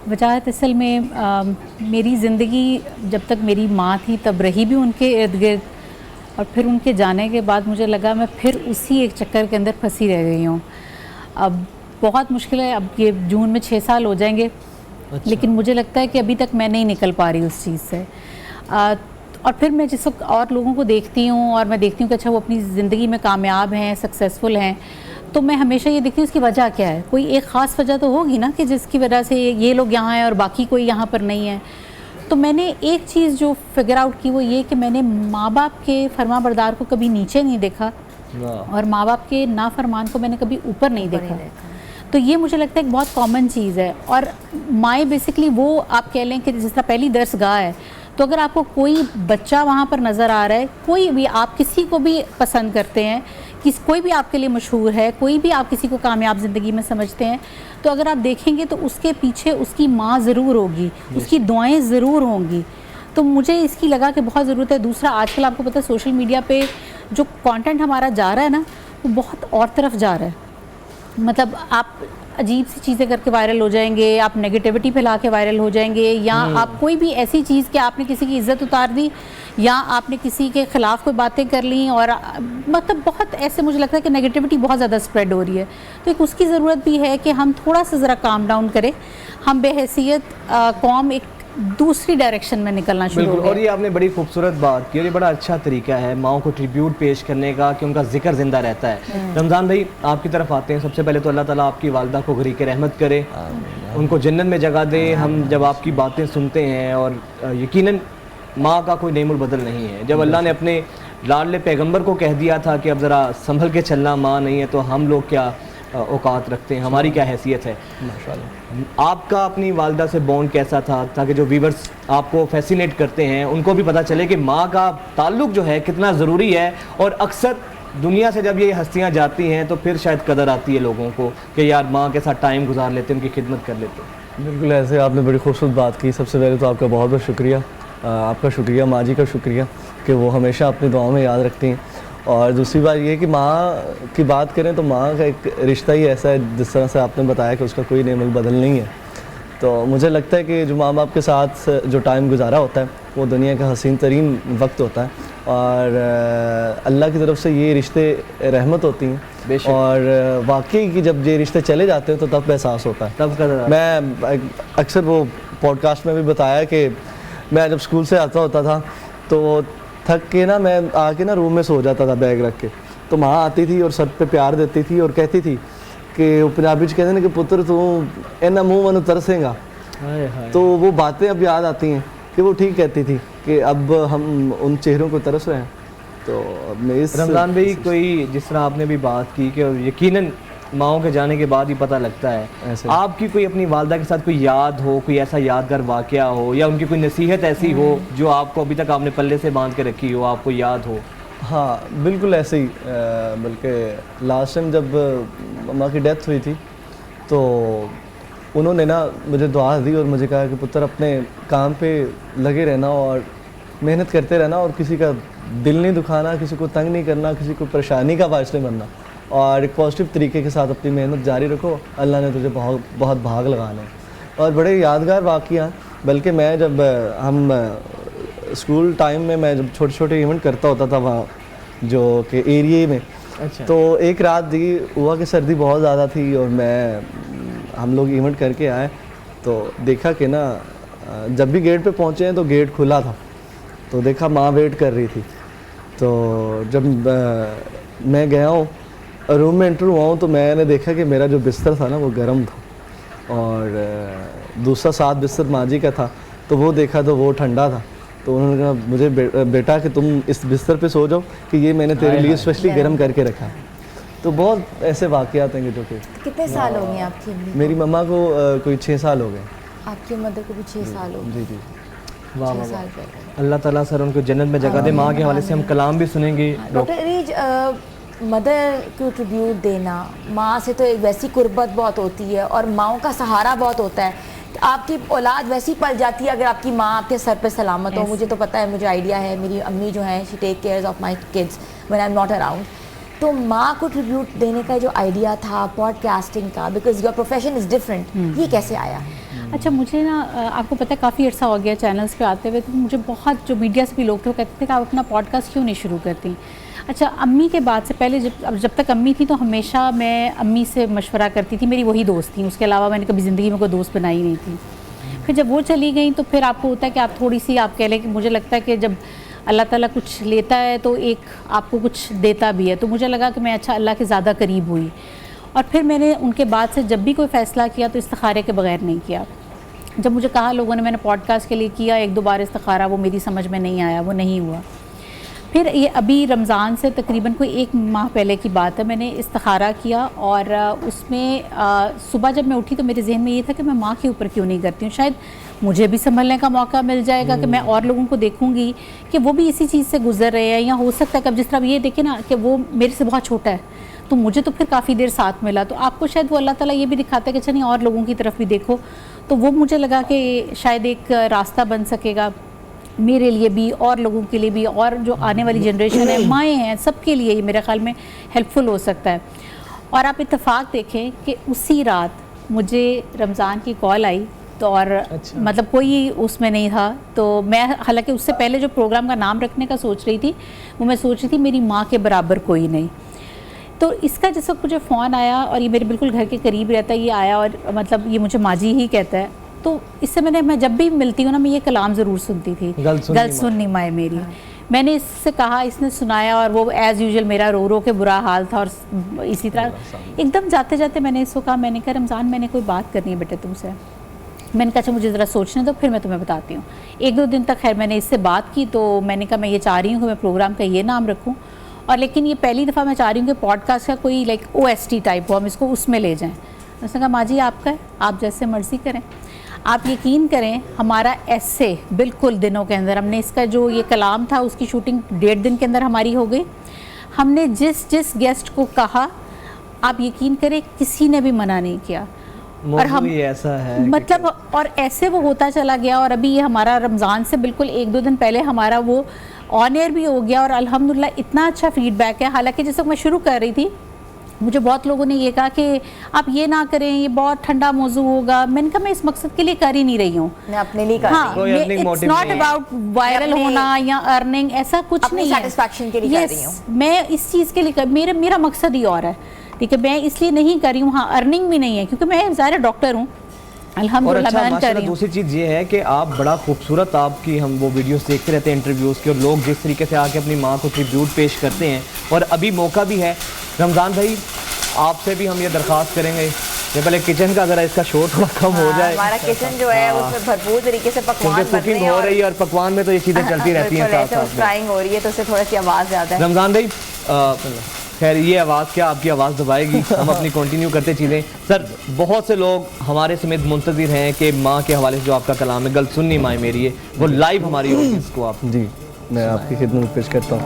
وجاہت اصل میں میری زندگی جب تک میری ماں تھی تب رہی بھی ان کے ارد گرد، اور پھر ان کے جانے کے بعد مجھے لگا میں پھر اسی ایک چکر کے اندر پھنسی رہ گئی ہوں. اب بہت مشکل ہے، اب یہ جون میں 6 سال ہو جائیں گے. لیکن مجھے لگتا ہے کہ ابھی تک میں نہیں نکل پا رہی اس چیز سے. اور پھر میں جس وقت اور لوگوں کو دیکھتی ہوں اور میں دیکھتی ہوں کہ اچھا وہ اپنی زندگی میں کامیاب ہیں، سکسیزفل ہیں، تو میں ہمیشہ یہ دیکھتی ہوں اس کی وجہ کیا ہے. کوئی ایک خاص وجہ تو ہوگی نا کہ جس کی وجہ سے یہ لوگ یہاں ہیں اور باقی کوئی یہاں پر نہیں ہے. تو میں نے ایک چیز جو فگر آؤٹ کی وہ یہ کہ میں نے ماں باپ کے فرما بردار کو کبھی نیچے نہیں دیکھا اور ماں باپ کے نافرمان کو میں نے کبھی اوپر نہیں دیکھا. تو یہ مجھے لگتا ہے ایک بہت کامن چیز ہے. اور مائیں بیسکلی وہ آپ کہہ لیں کہ جس طرح پہلی درس گاہ ہے، تو اگر آپ کو کوئی بچہ وہاں پر نظر آ رہا ہے، کوئی بھی آپ کسی کو بھی پسند کرتے ہیں، کوئی بھی آپ کے لیے مشہور ہے، کوئی بھی آپ کسی کو کامیاب زندگی میں سمجھتے ہیں، تو اگر آپ دیکھیں گے تو اس کے پیچھے اس کی ماں ضرور ہوگی، اس کی دعائیں ضرور ہوں گی. تو مجھے اس کی لگا کہ بہت ضرورت ہے. دوسرا، آج کل آپ کو پتہ ہے سوشل میڈیا پہ جو کانٹینٹ ہمارا جا رہا ہے نا، وہ بہت اور طرف جا رہا ہے. مطلب آپ عجیب سی چیزیں کر کے وائرل ہو جائیں گے، آپ نیگیٹیوٹی پھیلا کے وائرل ہو جائیں گے، یا آپ کوئی بھی ایسی چیز کہ آپ نے کسی کی عزت اتار دی یا آپ نے کسی کے خلاف کوئی باتیں کر لیں، اور مطلب بہت ایسے مجھے لگتا ہے کہ نیگیٹیوٹی بہت زیادہ اسپریڈ ہو رہی ہے. تو ایک اس کی ضرورت بھی ہے کہ ہم تھوڑا سا ذرا کام ڈاؤن کریں. ہم بے حیثیت قوم ایک دوسری ڈائریکشن میں نکلنا شروع ہو گیا. اور یہ آپ نے بڑی خوبصورت بات کی، اور یہ بڑا اچھا طریقہ ہے ماؤں کو ٹریبیوٹ پیش کرنے کا کہ ان کا ذکر زندہ رہتا ہے. رمضان بھائی آپ کی طرف آتے ہیں. سب سے پہلے تو اللہ تعالیٰ آپ کی والدہ کو غریق رحمت کرے، ان کو جنت میں جگہ دے. ہم جب آپ کی باتیں سنتے ہیں، اور یقیناً ماں کا کوئی نعم البدل نہیں ہے. جب اللہ نے اپنے لاڈلے پیغمبر کو کہہ دیا تھا کہ اب ذرا سنبھل کے چلنا، ماں نہیں ہے، تو ہم لوگ کیا اوقات رکھتے ہیں، ہماری کیا حیثیت ہے. آپ کا اپنی والدہ سے بونڈ کیسا تھا، تاکہ جو ویورز آپ کو فیسینیٹ کرتے ہیں ان کو بھی پتہ چلے کہ ماں کا تعلق جو ہے کتنا ضروری ہے. اور اکثر دنیا سے جب یہ ہستیاں جاتی ہیں تو پھر شاید قدر آتی ہے لوگوں کو کہ یار ماں کے ساتھ ٹائم گزار لیتے، ان کی خدمت کر لیتے. بالکل ایسے آپ نے بڑی خوبصورت بات کی. سب سے پہلے تو آپ کا بہت بہت شکریہ. آپ کا شکریہ، ماں جی کا شکریہ کہ وہ ہمیشہ اپنی دعاؤں میں یاد رکھتی ہیں. اور دوسری بات یہ کہ ماں کی بات کریں تو ماں کا ایک رشتہ ہی ایسا ہے، جس طرح سے آپ نے بتایا کہ اس کا کوئی نعم البدل نہیں ہے. تو مجھے لگتا ہے کہ جو ماں باپ کے ساتھ جو ٹائم گزارا ہوتا ہے وہ دنیا کا حسین ترین وقت ہوتا ہے. اور اللہ کی طرف سے یہ رشتے رحمت ہوتی ہیں. اور واقعی کہ جب یہ رشتے چلے جاتے ہیں تو تب احساس ہوتا ہے. تب میں اکثر وہ پوڈ کاسٹ میں بھی بتایا کہ میں جب اسکول سے آتا ہوتا تھا تو تھک کے نا میں آ کے نا روم میں سو جاتا تھا بیگ رکھ کے. تو ماں آتی تھی اور سر پہ پیار دیتی تھی اور کہتی تھی کہ وہ پنجابی کہتے ہیں کہ پتر تو اینا منہ منو ترسے گا. تو وہ باتیں اب یاد آتی ہیں کہ وہ ٹھیک کہتی تھی کہ اب ہم ان چہروں کو ترس رہے ہیں. تو رمضان بھائی کوئی جس طرح آپ نے بھی بات کی کہ یقیناً ماؤں کے جانے کے بعد ہی پتہ لگتا ہے، آپ کی کوئی اپنی والدہ کے ساتھ کوئی یاد ہو، کوئی ایسا یادگار واقعہ ہو، یا ان کی کوئی نصیحت ایسی ہو جو آپ کو ابھی تک آپ نے پلے سے باندھ کے رکھی ہو، آپ کو یاد ہو؟ ہاں بالکل ایسے ہی. بلکہ لاسٹ ٹائم جب ماں کی ڈیتھ ہوئی تھی تو انہوں نے نا مجھے دعا دی اور مجھے کہا کہ پتر اپنے کام پہ لگے رہنا اور محنت کرتے رہنا، اور کسی کا دل نہیں دکھانا، کسی کو تنگ نہیں کرنا، کسی کو پریشانی کا باعث نہیں بننا، اور ایک پازیٹیو طریقے کے ساتھ اپنی محنت جاری رکھو. اللہ نے تجھے بہت بھاگ لگانا ہے. اور بڑے یادگار واقعہ. بلکہ میں جب ہم اسکول ٹائم میں جب چھوٹے چھوٹے ایونٹ کرتا ہوتا تھا وہاں جو کہ ایریے میں، تو ایک رات ہوا کہ سردی بہت زیادہ تھی اور ہم لوگ ایونٹ کر کے آئے تو دیکھا کہ نا جب بھی گیٹ پہ پہنچے ہیں تو گیٹ کھلا تھا. تو دیکھا ماں ویٹ کر رہی تھی. تو جب میں گیا ہوں روم میں انٹر ہوا ہوں تو میں نے دیکھا کہ میرا جو بستر تھا نا وہ گرم تھا، اور دوسرا ساتھ بستر ماں جی کا تھا تو وہ دیکھا تو وہ ٹھنڈا تھا. تو انہوں نے کہا مجھے بیٹا کہ تم اس بستر پہ سو جاؤ کہ یہ میں نے تیرے لیے اسپیشلی گرم کر کے رکھا. تو بہت ایسے واقعات ہیں جو کہ. کتنے سال ہو گئے آپ کی امی؟ میری مما کو کوئی 6 سال ہو گئے. آپ کی مدر کو بھی 6 سال ہو گئے. جی جی. اللہ تعالیٰ سر ان کو جنت میں جگہ دے. ماں کے حوالے سے ہم کلام بھی سنیں گے. ڈاکٹر ریج، مدر کو ٹریبیوٹ دینا، ماں سے تو ایک ویسی قربت بہت ہوتی ہے اور ماؤں کا سہارا بہت ہوتا ہے. آپ کی اولاد ویسی پل جاتی ہے اگر آپ کی ماں آپ کے سر پہ سلامت ہو. مجھے تو پتہ ہے، مجھے آئیڈیا ہے، میری امی جو ہیں she take cares of my kids when I am not around. تو ماں کو ٹریبیوٹ دینے کا جو آئیڈیا تھا پوڈ کاسٹنگ کا، because your profession is different, یہ کیسے آیا ہے؟ اچھا مجھے نا آپ کو پتہ ہے کافی عرصہ ہو گیا چینلز پہ آتے ہوئے، تو مجھے بہت جو میڈیا سے بھی لوگ تھے وہ کہتے تھے کہ آپ اپنا پوڈ کاسٹ کیوں نہیں شروع کرتی. اچھا امی کے بعد سے پہلے جب تک امی تھی تو ہمیشہ میں امی سے مشورہ کرتی تھی، میری وہی دوست تھیں، اس کے علاوہ میں نے کبھی زندگی میں کوئی دوست بنائی نہیں تھی. پھر جب وہ چلی گئیں تو پھر آپ کو ہوتا ہے کہ آپ تھوڑی سی آپ کہہ لیں کہ مجھے لگتا ہے کہ جب اللہ تعالیٰ کچھ لیتا ہے تو ایک آپ کو کچھ دیتا بھی ہے، تو مجھے لگا کہ میں اچھا اللہ کے زیادہ قریب ہوئی. اور پھر میں نے ان کے بعد سے جب بھی کوئی فیصلہ کیا تو استخارے کے بغیر نہیں کیا. جب مجھے کہا لوگوں نے میں نے پوڈ کاسٹ کے لیے کیا، 1-2 بار استخارہ، وہ میری سمجھ میں نہیں آیا، وہ نہیں ہوا. پھر یہ ابھی رمضان سے تقریباً کوئی 1 ماہ پہلے کی بات ہے، میں نے استخارہ کیا اور اس میں صبح جب میں اٹھی تو میرے ذہن میں یہ تھا کہ میں ماں کے اوپر کیوں نہیں کرتی ہوں، شاید مجھے بھی سنبھلنے کا موقع مل جائے گا کہ میں اور لوگوں کو دیکھوں گی کہ وہ بھی اسی چیز سے گزر رہے ہیں، یا ہو سکتا ہے کہ اب جس طرح یہ دیکھیں نا کہ وہ میرے سے بہت چھوٹا ہے تو مجھے تو پھر کافی دیر ساتھ ملا، تو آپ کو شاید وہ اللہ تعالیٰ یہ بھی دکھاتا ہے کہ چلیے اور لوگوں کی طرف بھی دیکھو. تو وہ مجھے لگا کہ شاید ایک راستہ بن سکے گا میرے لیے بھی اور لوگوں کے لیے بھی، اور جو آنے والی جنریشن ہے، مائیں ہیں، سب کے لیے یہ میرے خیال میں ہیلپ فل ہو سکتا ہے. اور آپ اتفاق دیکھیں کہ اسی رات مجھے رمضان کی کال آئی تو، اور مطلب کوئی اس میں نہیں تھا، تو میں حالانکہ اس سے پہلے جو پروگرام کا نام رکھنے کا سوچ رہی تھی وہ میں سوچ رہی تھی میری ماں کے برابر کوئی نہیں. تو اس کا جس وقت مجھے فون آیا، اور یہ میرے بالکل گھر کے قریب رہتا ہے، یہ آیا اور مطلب یہ مجھے ماجی ہی کہتا ہے، تو اس سے میں جب بھی ملتی ہوں نا میں یہ کلام ضرور سنتی تھی، گل سننی مائے میری. میں نے اس سے کہا، اس نے سنایا، اور وہ ایز یوزول میرا رو رو کے برا حال تھا. اور اسی طرح ایک دم جاتے جاتے میں نے اس کو کہا، میں نے کہا رمضان میں نے کوئی بات کرنی ہے بیٹے تم سے. میں نے کہا اچھا مجھے ذرا سوچنے دو پھر میں تمہیں بتاتی ہوں. 1-2 دن تک خیر میں نے اس سے بات کی، تو میں نے کہا میں یہ چاہ رہی ہوں کہ میں پروگرام کا یہ نام رکھوں، اور لیکن یہ پہلی دفعہ میں چاہ رہی ہوں کہ پوڈ کاسٹ کا کوئی لائک OST ٹائپ ہو، ہم اس کو اس میں لے جائیں. اس نے کہا ماں جی آپ کا ہے، آپ جیسے مرضی کریں. آپ یقین کریں ہمارا ایسے بالکل دنوں کے اندر، ہم نے اس کا جو یہ کلام تھا اس کی شوٹنگ 1.5 دن کے اندر ہماری ہو گئی. ہم نے جس گیسٹ کو کہا آپ یقین کریں کسی نے بھی منع نہیں کیا. اور ہم ایسا ہے مطلب اور ایسے وہ ہوتا چلا گیا. اور ابھی یہ ہمارا رمضان سے بالکل 1-2 دن پہلے ہمارا وہ آن ایئر بھی ہو گیا، اور الحمدللہ اتنا اچھا فیڈ بیک ہے. حالانکہ جس وقت میں شروع کر رہی تھی مجھے بہت لوگوں نے یہ کہا کہ آپ یہ نہ کریں، یہ بہت ٹھنڈا موضوع ہوگا. میں نے کہا میں اس مقصد کے لیے کر ہی نہیں رہی ہوں، میں اپنے لیے کر رہی ہوں. اٹس ناٹ اباؤٹ وائرل ہونا یا ارننگ، ایسا کچھ نہیں ہے. سیٹسفیکشن کے لیے کر رہی ہوں میں اس چیز کے لیے میرا مقصد ہی اور ہے. ٹھیک ہے، میں اس لیے نہیں کر رہی ہوں. ہاں ارننگ بھی نہیں ہے کیونکہ میں ظاہر ڈاکٹر ہوں الحمدللہ. میں کر رہی ہوں. دوسری چیز یہ ہے کہ آپ بڑا خوبصورت، آپ کی ہم وہ ویڈیوز دیکھتے رہتے ہیں انٹرویوز کی، اور لوگ جس طریقے سے آ کے اپنی ماں کو ٹریبیوٹ پیش کرتے ہیں. اور ابھی موقع بھی ہے. رمضان بھائی آپ سے بھی ہم یہ درخواست کریں گے کہ پہلے کچن کا ذرا اس کا شور تھوڑا کم ہو جائے. ہمارا کچن جو ہے اس میں بھرپور طریقے سے پکوان بن رہے ہیں، کوکنگ ہو رہی ہے اور پکوان میں تو یہ چیزیں چلتی رہتی ہیں ساتھ ساتھ. فرائنگ ہو رہی ہے تو اس سے تھوڑا سی آواز زیادہ ہے. رمضان بھائی خیر یہ آواز کیا آپ کی آواز دبائے گی، ہم اپنی کنٹینیو کرتے چیزیں. سر بہت سے لوگ ہمارے سمیت منتظر ہیں کہ ماں کے حوالے سے جو آپ کا کلام ہے گل سننی مائیں میری ہے، وہ لائیو ہماری آڈینس کو آپ جی میں آپ کی خدمت میں پیش کرتا ہوں.